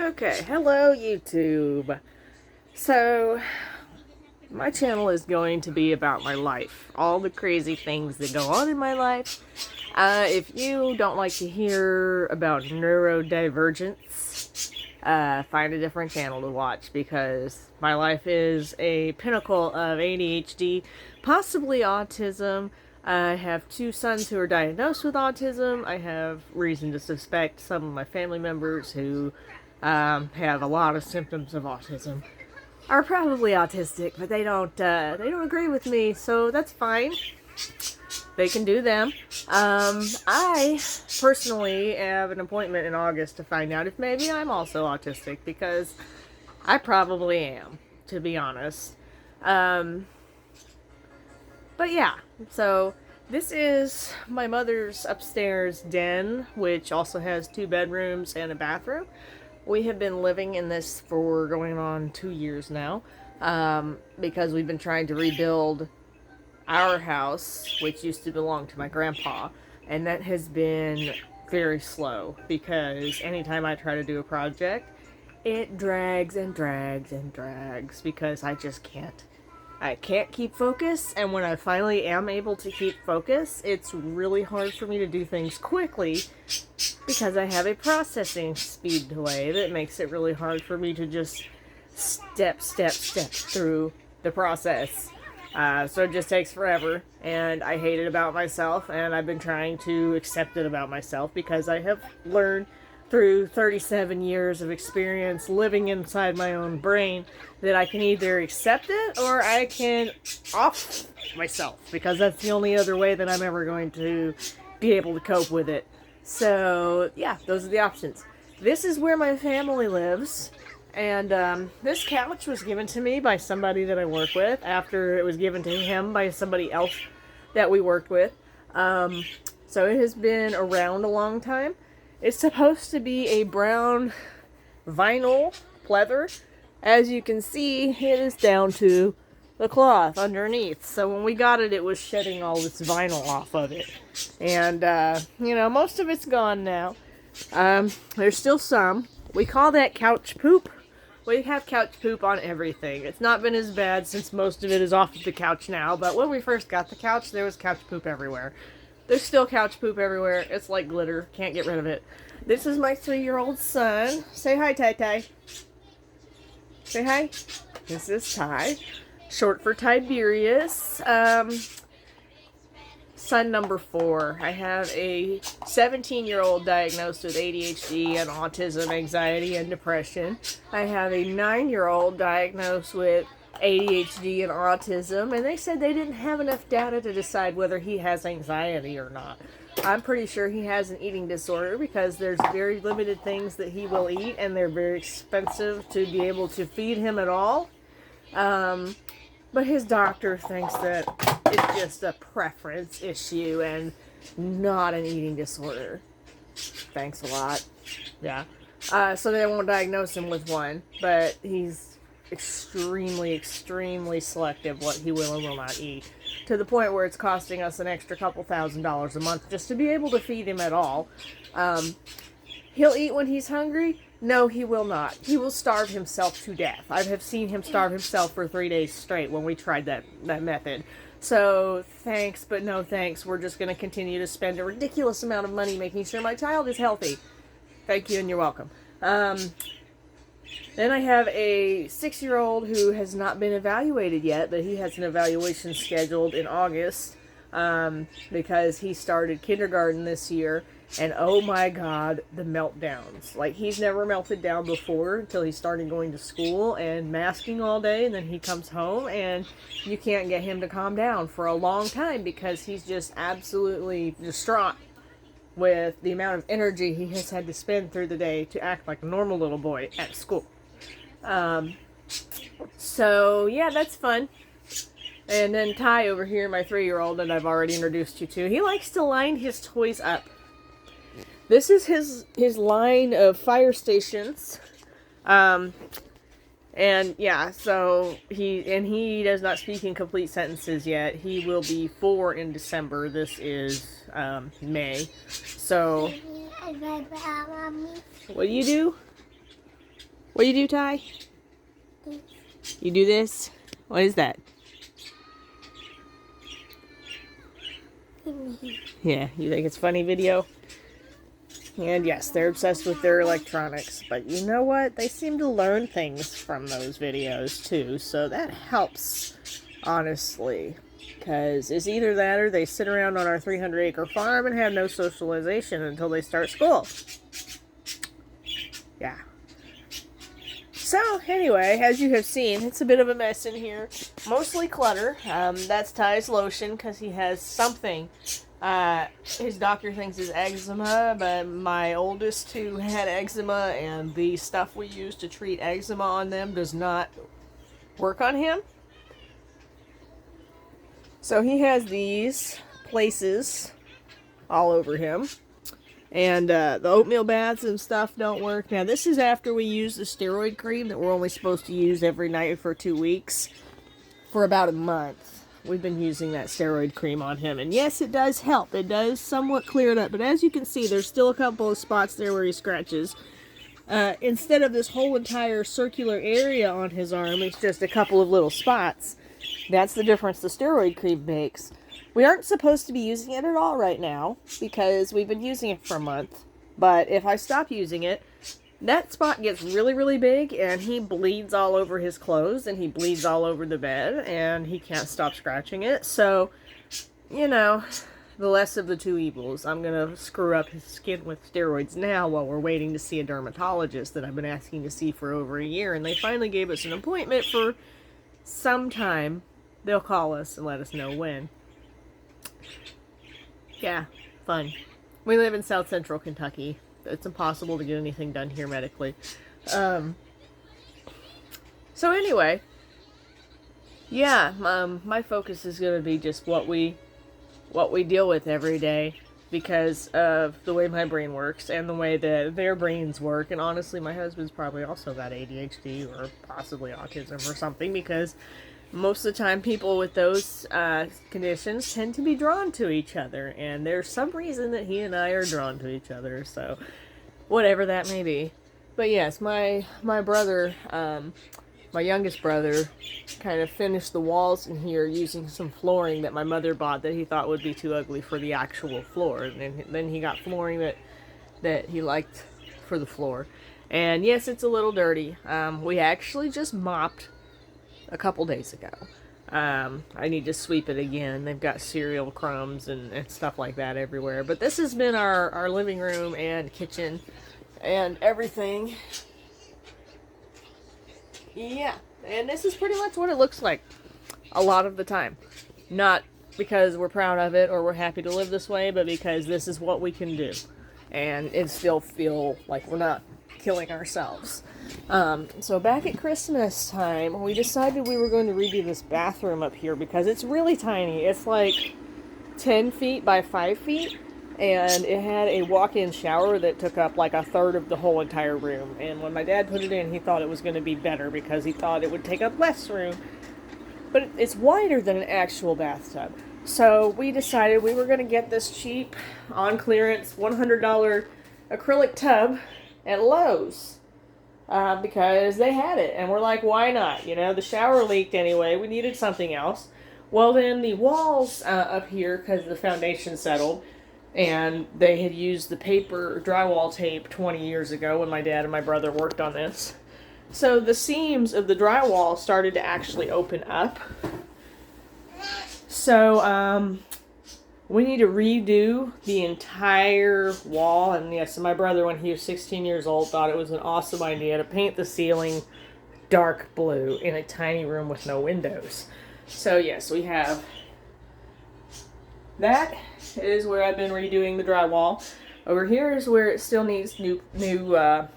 Okay, hello YouTube. So, my channel is going to be about my life, all the crazy things that go on in my life. If you don't like to hear about neurodivergence, find a different channel to watch because my life is a pinnacle of ADHD, possibly autism. I have two sons who are diagnosed with autism. I have reason to suspect some of my family members who have a lot of symptoms of autism are probably autistic, but they don't agree with me, so that's fine. They can do them. I personally have an appointment in August to find out if maybe I'm also autistic because I probably am, to be honest. Um, but yeah, so this is my mother's upstairs den, which also has two bedrooms and a bathroom. We have been living in this for going on 2 years now, because we've been trying to rebuild our house, which used to belong to my grandpa, and that has been very slow because anytime I try to do a project, it drags and drags and drags because I just can't. I can't keep focus, and when I finally am able to keep focus, it's really hard for me to do things quickly because I have a processing speed delay that makes it really hard for me to just step through the process. So it just takes forever, and I hate it about myself, and I've been trying to accept it about myself because I have learned through 37 years of experience living inside my own brain that I can either accept it or I can off myself because that's the only other way that I'm ever going to be able to cope with it. So, yeah, those are the options. This is where my family lives. And this couch was given to me by somebody that I work with after it was given to him by somebody else that we worked with. So it has been around a long time. It's supposed to be a brown vinyl pleather. As you can see, it is down to the cloth underneath. So when we got it, it was shedding all this vinyl off of it. And, most of it's gone now. There's still some. We call that couch poop. We have couch poop on everything. It's not been as bad since most of it is off of the couch now, but when we first got the couch, there was couch poop everywhere. There's still couch poop everywhere. It's like glitter. Can't get rid of it. This is my 3-year-old son. Say hi, Tai Tai. Say hi. This is Ty. Short for Tiberius. Son number 4. I have a 17-year-old diagnosed with ADHD and autism, anxiety, and depression. I have a 9-year-old diagnosed with ADHD and autism, and they said they didn't have enough data to decide whether he has anxiety or not. I'm pretty sure he has an eating disorder because there's very limited things that he will eat, and they're very expensive to be able to feed him at all. But his doctor thinks that it's just a preference issue and not an eating disorder. Thanks a lot. Yeah. So they won't diagnose him with one, but he's extremely selective what he will and will not eat, to the point where it's costing us an extra couple $1,000s a month just to be able to feed him at all. He'll eat when he's hungry. No, he will not. He will starve himself to death. I have seen him starve himself for 3 days straight when we tried that method. So, thanks, but no thanks. We're just going to continue to spend a ridiculous amount of money making sure my child is healthy. Thank you, and you're welcome. Then I have a 6-year-old who has not been evaluated yet, but he has an evaluation scheduled in August, because he started kindergarten this year, and oh my god, the meltdowns. Like, he's never melted down before until he started going to school and masking all day, and then he comes home, and you can't get him to calm down for a long time because he's just absolutely distraught with the amount of energy he has had to spend through the day to act like a normal little boy at school. So, yeah, that's fun. And then Ty over here, my 3-year-old that I've already introduced you to, he likes to line his toys up. This is his line of fire stations. And yeah, so he does not speak in complete sentences yet. He will be 4 in December. This is May. So what do you do? What do you do, Ty? You do this? What is that? Yeah, you think it's funny video? And yes, they're obsessed with their electronics. But you know what? They seem to learn things from those videos too. So that helps, honestly. Because it's either that or they sit around on our 300-acre farm and have no socialization until they start school. Yeah. So, anyway, as you have seen, it's a bit of a mess in here. Mostly clutter. That's Ty's lotion because he has something. His doctor thinks it's eczema, but my oldest two had eczema, and the stuff we use to treat eczema on them does not work on him. So he has these places all over him. And the oatmeal baths and stuff don't work. Now, this is after we use the steroid cream that we're only supposed to use every night for 2 weeks. For about a month, we've been using that steroid cream on him. And yes, it does help. It does somewhat clear it up. But as you can see, there's still a couple of spots there where he scratches. Instead of this whole entire circular area on his arm, it's just a couple of little spots. That's the difference the steroid cream makes. We aren't supposed to be using it at all right now because we've been using it for a month. But if I stop using it, that spot gets really, really big and he bleeds all over his clothes and he bleeds all over the bed and he can't stop scratching it. So, you know, the less of the two evils. I'm going to screw up his skin with steroids now while we're waiting to see a dermatologist that I've been asking to see for over a year. And they finally gave us an appointment for some time. They'll call us and let us know when. Yeah, fun. We live in South Central Kentucky. It's impossible to get anything done here medically. So anyway, yeah, my focus is going to be just what we deal with every day because of the way my brain works and the way that their brains work. And honestly, my husband's probably also got ADHD or possibly autism or something because most of the time people with those conditions tend to be drawn to each other, and there's some reason that he and I are drawn to each other, so whatever that may be. But yes, my brother, my youngest brother, kind of finished the walls in here using some flooring that my mother bought that he thought would be too ugly for the actual floor, and then he got flooring that he liked for the floor. And yes, it's a little dirty. We actually just mopped a couple days ago. I need to sweep it again. They've got cereal crumbs and stuff like that everywhere. But this has been our living room and kitchen and everything. Yeah, and this is pretty much what it looks like a lot of the time. Not because we're proud of it or we're happy to live this way, but because this is what we can do. And it still feel like we're not killing ourselves. So back at Christmas time, we decided we were going to redo this bathroom up here because it's really tiny. It's like 10 feet by 5 feet, and it had a walk-in shower that took up like a third of the whole entire room. And when my dad put it in, he thought it was going to be better because he thought it would take up less room. But it's wider than an actual bathtub. So we decided we were going to get this cheap, on clearance, $100 acrylic tub at Lowe's. Because they had it, and we're like, why not? You know, the shower leaked anyway. We needed something else. Well, then the walls up here, because the foundation settled, and they had used the paper drywall tape 20 years ago when my dad and my brother worked on this. So the seams of the drywall started to actually open up. So, we need to redo the entire wall. And yes, my brother, when he was 16 years old, thought it was an awesome idea to paint the ceiling dark blue in a tiny room with no windows. So yes, we have that is where I've been redoing the drywall. Over here is where it still needs new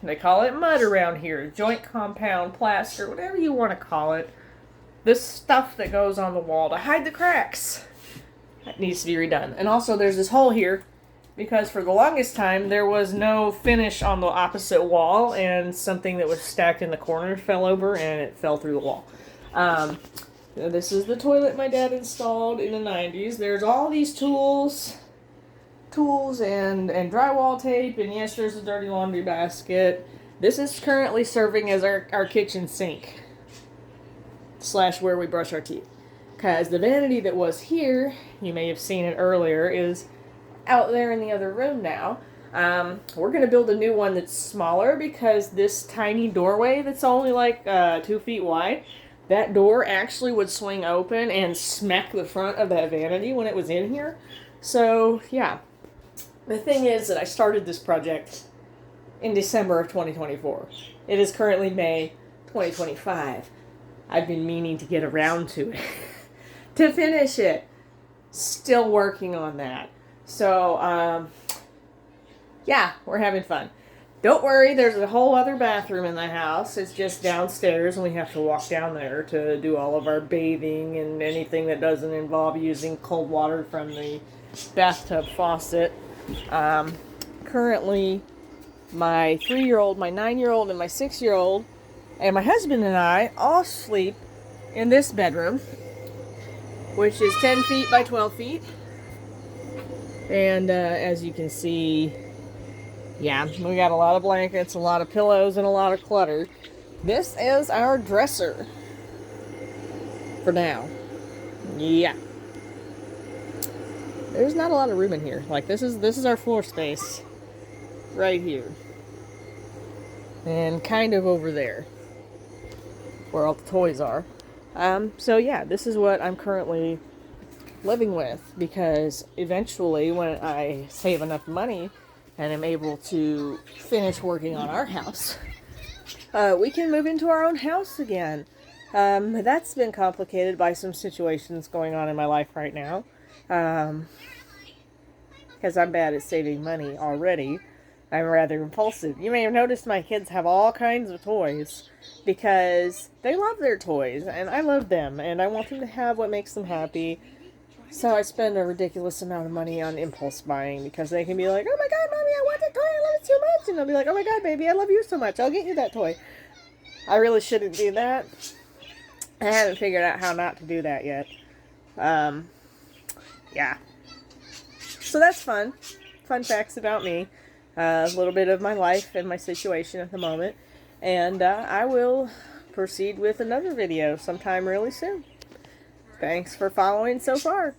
they call it mud around here. Joint compound, plaster, whatever you want to call it. This stuff that goes on the wall to hide the cracks. That needs to be redone. And also there's this hole here because for the longest time there was no finish on the opposite wall and something that was stacked in the corner fell over and it fell through the wall. This is the toilet my dad installed in the 90s. There's all these tools and drywall tape, and yes, there's a dirty laundry basket. This is currently serving as our kitchen sink slash where we brush our teeth. Because the vanity that was here, you may have seen it earlier, is out there in the other room now. We're going to build a new one that's smaller because this tiny doorway that's only like 2 feet wide, that door actually would swing open and smack the front of that vanity when it was in here. So, yeah. The thing is that I started this project in December of 2024. It is currently May 2025. I've been meaning to get around to it. To finish it. Still working on that. So, yeah, we're having fun. Don't worry, there's a whole other bathroom in the house. It's just downstairs, and we have to walk down there to do all of our bathing and anything that doesn't involve using cold water from the bathtub faucet. Currently, my 3-year-old, my 9-year-old, and my 6-year-old, and my husband and I all sleep in this bedroom, which is 10 feet by 12 feet. And as you can see, yeah, we got a lot of blankets, a lot of pillows, and a lot of clutter. This is our dresser for now. Yeah. There's not a lot of room in here. Like, this is our floor space right here. And kind of over there where all the toys are. So yeah, this is what I'm currently living with, because eventually when I save enough money and am able to finish working on our house, we can move into our own house again. That's been complicated by some situations going on in my life right now. Because I'm bad at saving money already. I'm rather impulsive. You may have noticed my kids have all kinds of toys because they love their toys and I love them and I want them to have what makes them happy. So I spend a ridiculous amount of money on impulse buying because they can be like, oh my god, mommy, I want that toy, I love it so much. And I'll be like, oh my god, baby, I love you so much, I'll get you that toy. I really shouldn't do that. I haven't figured out how not to do that yet. Yeah. So that's fun. Fun facts about me. A little bit of my life and my situation at the moment. And I will proceed with another video sometime really soon. Thanks for following so far.